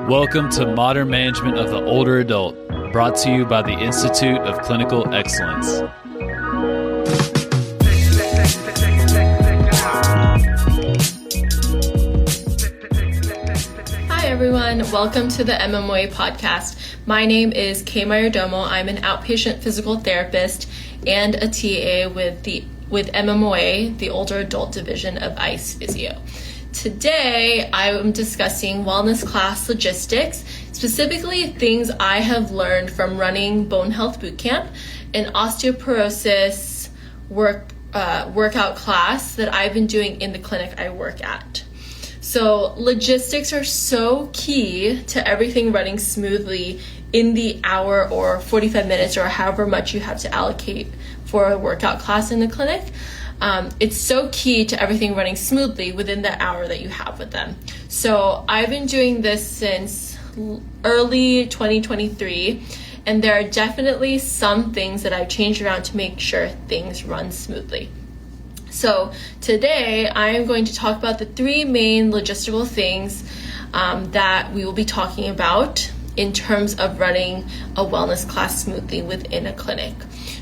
Welcome to Modern Management of the Older Adult, brought to you by the Institute of Clinical Excellence. Hi everyone, welcome to the MMOA podcast. My name is Mayordomo. I'm an outpatient physical therapist and a TA with MMOA, the Older Adult Division of ICE Physio. Today, I am discussing wellness class logistics, specifically things I have learned from running Bone Health Bootcamp, an osteoporosis workout class that I've been doing in the clinic I work at. So logistics are so key to everything running smoothly in the hour or 45 minutes or however much you have to allocate for a workout class in the clinic. It's so key to everything running smoothly within the hour that you have with them. So I've been doing this since early 2023, and there are definitely some things that I've changed around to make sure things run smoothly. So today I am going to talk about the three main logistical things that we will be talking about in terms of running a wellness class smoothly within a clinic.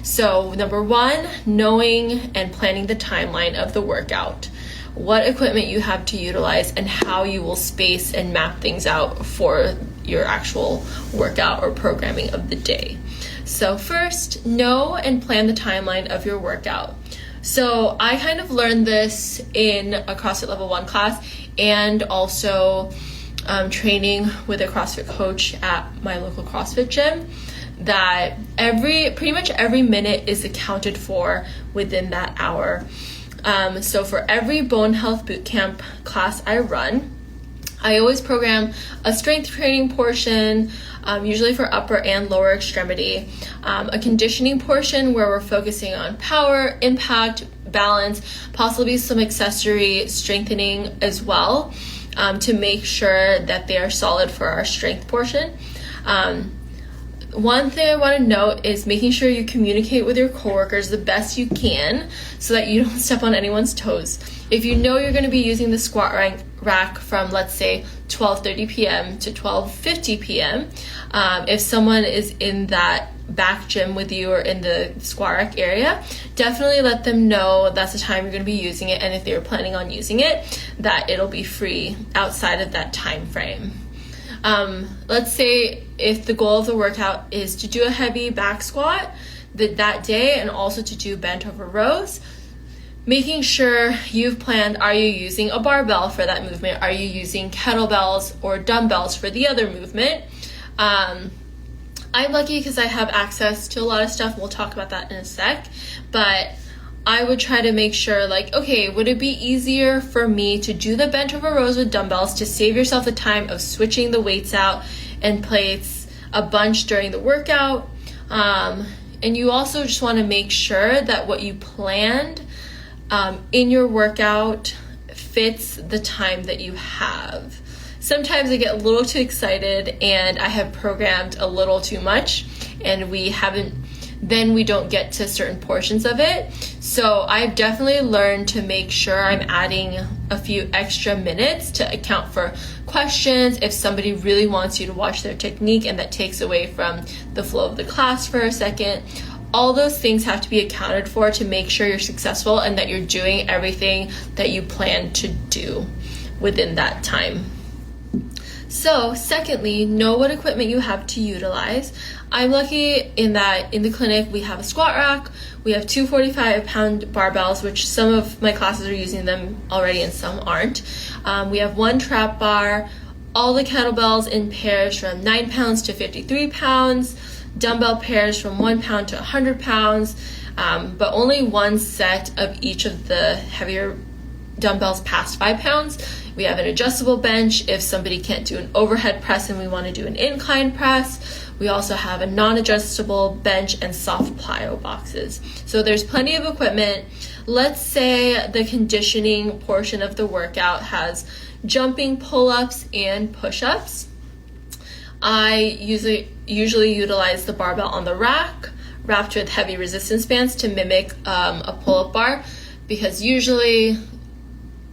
So number one, knowing and planning the timeline of the workout, what equipment you have to utilize, and how you will space and map things out for your actual workout or programming of the day. So first, know and plan the timeline of your workout. So I kind of learned this in a CrossFit Level 1 class and also training with a CrossFit coach at my local CrossFit gym, that pretty much every minute is accounted for within that hour. So for every Bone Health Bootcamp class I run, I always program a strength training portion, usually for upper and lower extremity, a conditioning portion where we're focusing on power, impact, balance, possibly some accessory strengthening as well, to make sure that they are solid for our strength portion. One thing I want to note is making sure you communicate with your coworkers the best you can so that you don't step on anyone's toes. If you know you're going to be using the squat rack from, let's say, 12:30 p.m. to 12:50 p.m., if someone is in that back gym with you or in the squat rack area, definitely let them know that's the time you're going to be using it, and if they're planning on using it, that it'll be free outside of that time frame. Let's say if the goal of the workout is to do a heavy back squat that day and also to do bent over rows, making sure you've planned, are you using a barbell for that movement? Are you using kettlebells or dumbbells for the other movement? I'm lucky because I have access to a lot of stuff. We'll talk about that in a sec, but I would try to make sure, okay, would it be easier for me to do the bent over rows with dumbbells to save yourself the time of switching the weights out and plates a bunch during the workout? And you also just want to make sure that what you planned in your workout fits the time that you have. Sometimes I get a little too excited and I have programmed a little too much, and then we don't get to certain portions of it. So I've definitely learned to make sure I'm adding a few extra minutes to account for questions. If somebody really wants you to watch their technique and that takes away from the flow of the class for a second, all those things have to be accounted for to make sure you're successful and that you're doing everything that you plan to do within that time. So secondly, know what equipment you have to utilize. I'm lucky in that in the clinic we have a squat rack, we have two 45-pound barbells, which some of my classes are using them already and some aren't. We have one trap bar, all the kettlebells in pairs from 9 pounds to 53 pounds, dumbbell pairs from 1 pound to 100 pounds, but only one set of each of the heavier dumbbells past 5 pounds. We have an adjustable bench if somebody can't do an overhead press and we want to do an incline press. We also have a non-adjustable bench and soft plyo boxes. So there's plenty of equipment. Let's say the conditioning portion of the workout has jumping pull-ups and push-ups. I usually utilize the barbell on the rack, wrapped with heavy resistance bands to mimic a pull-up bar, because usually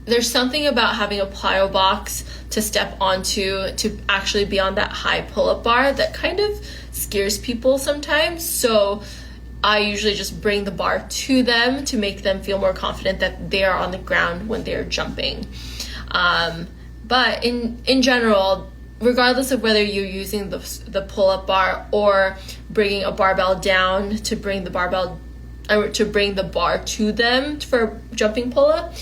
there's something about having a plyo box to step onto to actually be on that high pull-up bar that kind of scares people sometimes. So I usually just bring the bar to them to make them feel more confident that they are on the ground when they're jumping. But in general, regardless of whether you're using the pull-up bar or bringing a barbell down to bring the barbell or to bring the bar to them for jumping pull-up,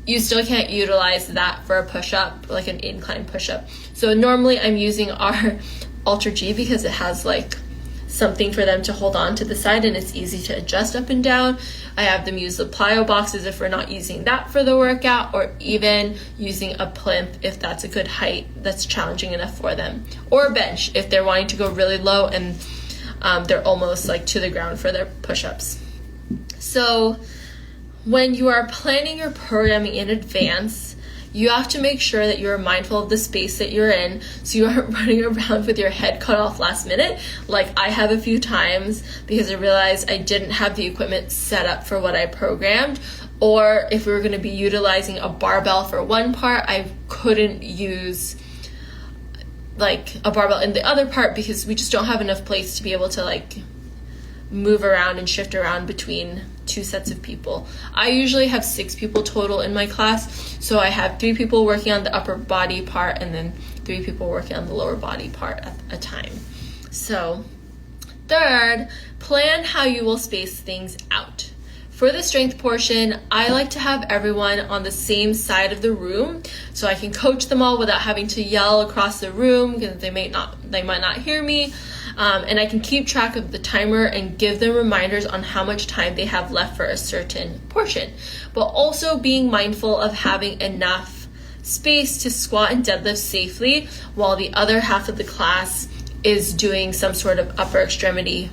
you still can't utilize that for a push-up, like an incline push-up. So normally I'm using our Ultra G because it has like something for them to hold on to the side and it's easy to adjust up and down. I have them use the plyo boxes if we're not using that for the workout, or even using a plinth if that's a good height that's challenging enough for them, or a bench if they're wanting to go really low and they're almost like to the ground for their push-ups. So when you are planning your programming in advance, you have to make sure that you're mindful of the space that you're in, so you aren't running around with your head cut off last minute, like I have a few times because I realized I didn't have the equipment set up for what I programmed. Or if we were going to be utilizing a barbell for one part, I couldn't use like a barbell in the other part because we just don't have enough place to be able to like move around and shift around between two sets of people. I usually have 6 people total in my class, so I have 3 people working on the upper body part and then 3 people working on the lower body part at a time. So third, plan how you will space things out. For the strength portion, I like to have everyone on the same side of the room so I can coach them all without having to yell across the room because they might not hear me. And I can keep track of the timer and give them reminders on how much time they have left for a certain portion, but also being mindful of having enough space to squat and deadlift safely while the other half of the class is doing some sort of upper extremity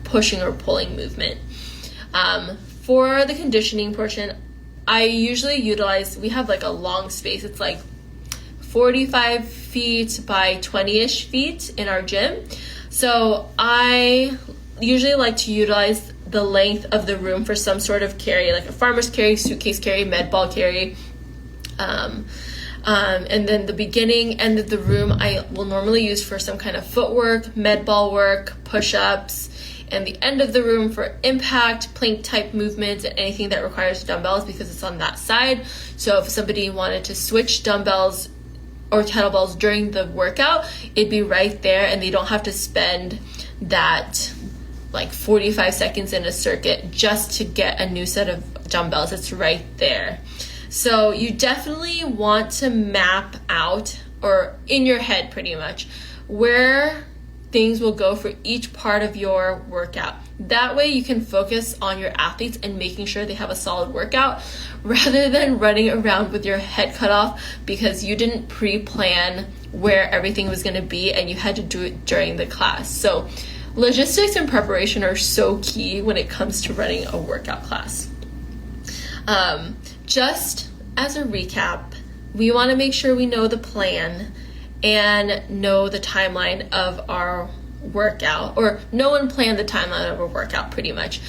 pushing or pulling movement. For the conditioning portion, I usually utilize, we have like a long space. It's like 45 feet by 20-ish feet in our gym. So I usually like to utilize the length of the room for some sort of carry, like a farmer's carry, suitcase carry, med ball carry. And then the beginning end of the room I will normally use for some kind of footwork, med ball work, push-ups, and the end of the room for impact, plank type movements, and anything that requires dumbbells because it's on that side. So if somebody wanted to switch dumbbells or kettlebells during the workout, it'd be right there and they don't have to spend that like 45 seconds in a circuit just to get a new set of dumbbells. It's right there. So you definitely want to map out, or in your head pretty much, where things will go for each part of your workout. That way you can focus on your athletes and making sure they have a solid workout rather than running around with your head cut off because you didn't pre-plan where everything was going to be and you had to do it during the class. So logistics and preparation are so key when it comes to running a workout class. Just as a recap, we want to make sure we know the plan and know the timeline of our workout, or know and plan the timeline of our workout pretty much.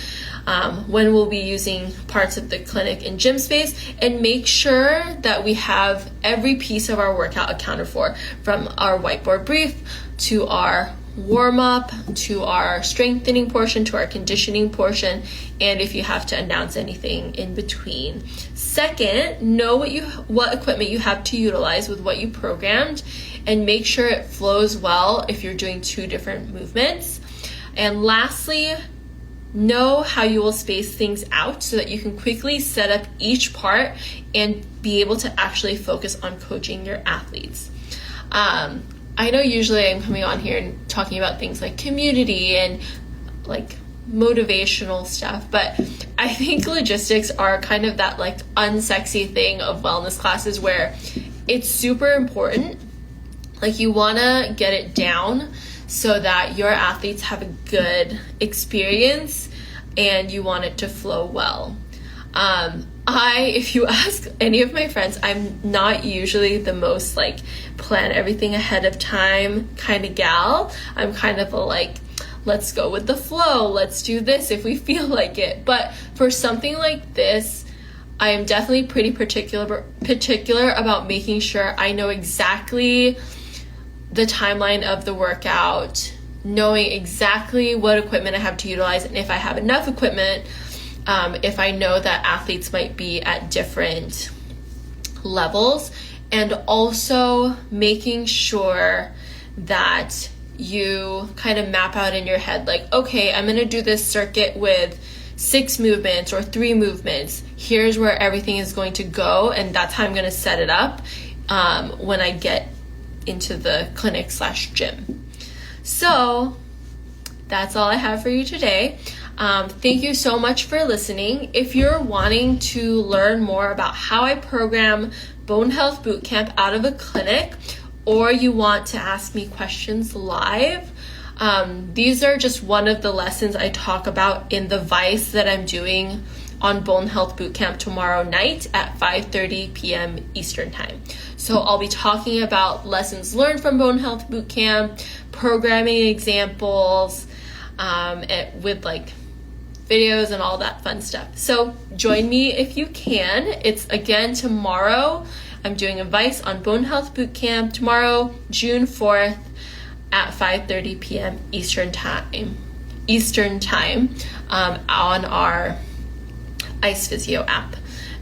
When we'll be using parts of the clinic and gym space, and make sure that we have every piece of our workout accounted for, from our whiteboard brief to our warm-up to our strengthening portion to our conditioning portion, and if you have to announce anything in between. Second, know what equipment you have to utilize with what you programmed, and make sure it flows well if you're doing 2 different movements. And lastly, know how you will space things out so that you can quickly set up each part and be able to actually focus on coaching your athletes. I know usually I'm coming on here and talking about things like community and like motivational stuff, but I think logistics are kind of that like unsexy thing of wellness classes where it's super important. Like you want to get it down so that your athletes have a good experience and you want it to flow well. If you ask any of my friends, I'm not usually the most like plan everything ahead of time kind of gal. I'm kind of a like, let's go with the flow. Let's do this if we feel like it. But for something like this, I am definitely pretty particular about making sure I know exactly the timeline of the workout, knowing exactly what equipment I have to utilize, and if I have enough equipment, if I know that athletes might be at different levels, and also making sure that you kind of map out in your head, like, okay, I'm going to do this circuit with 6 movements or 3 movements. Here's where everything is going to go, and that's how I'm going to set it up when I get into the clinic/gym. So that's all I have for you today. Thank you so much for listening. If you're wanting to learn more about how I program Bone Health Bootcamp out of a clinic, or you want to ask me questions live, these are just one of the lessons I talk about in the Vice that I'm doing on Bone Health Bootcamp tomorrow night at 5:30 p.m. Eastern Time. So I'll be talking about lessons learned from Bone Health Bootcamp, programming examples, with like videos and all that fun stuff. So join me if you can. It's again tomorrow. I'm doing a Vice on Bone Health Bootcamp tomorrow, June 4th at 5:30 p.m. Eastern Time on our ICE Physio app.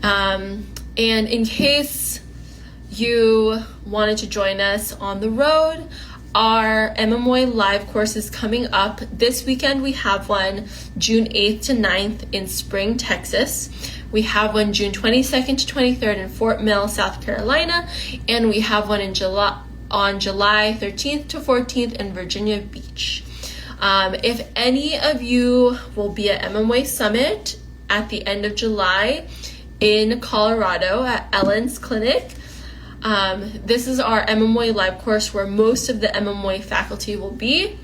And in case you wanted to join us on the road, our MMOA live course is coming up. This weekend we have one June 8th to 9th in Spring, Texas. We have one June 22nd to 23rd in Fort Mill, South Carolina. And we have one on July 13th to 14th in Virginia Beach. If any of you will be at MMOA Summit at the end of July in Colorado at Ellen's Clinic, this is our MMOA live course where most of the MMOA faculty will be.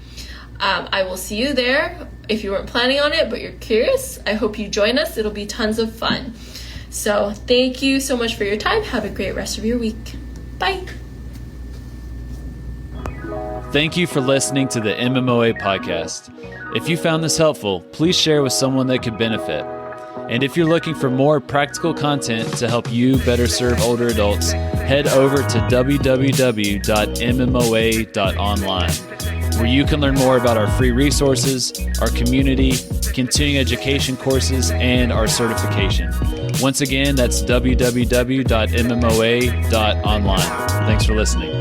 I will see you there. If you weren't planning on it, but you're curious, I hope you join us. It'll be tons of fun. So thank you so much for your time. Have a great rest of your week. Bye. Thank you for listening to the MMOA podcast. If you found this helpful, please share with someone that could benefit. And if you're looking for more practical content to help you better serve older adults, head over to www.mmoa.online, where you can learn more about our free resources, our community, continuing education courses, and our certification. Once again, that's www.mmoa.online. Thanks for listening.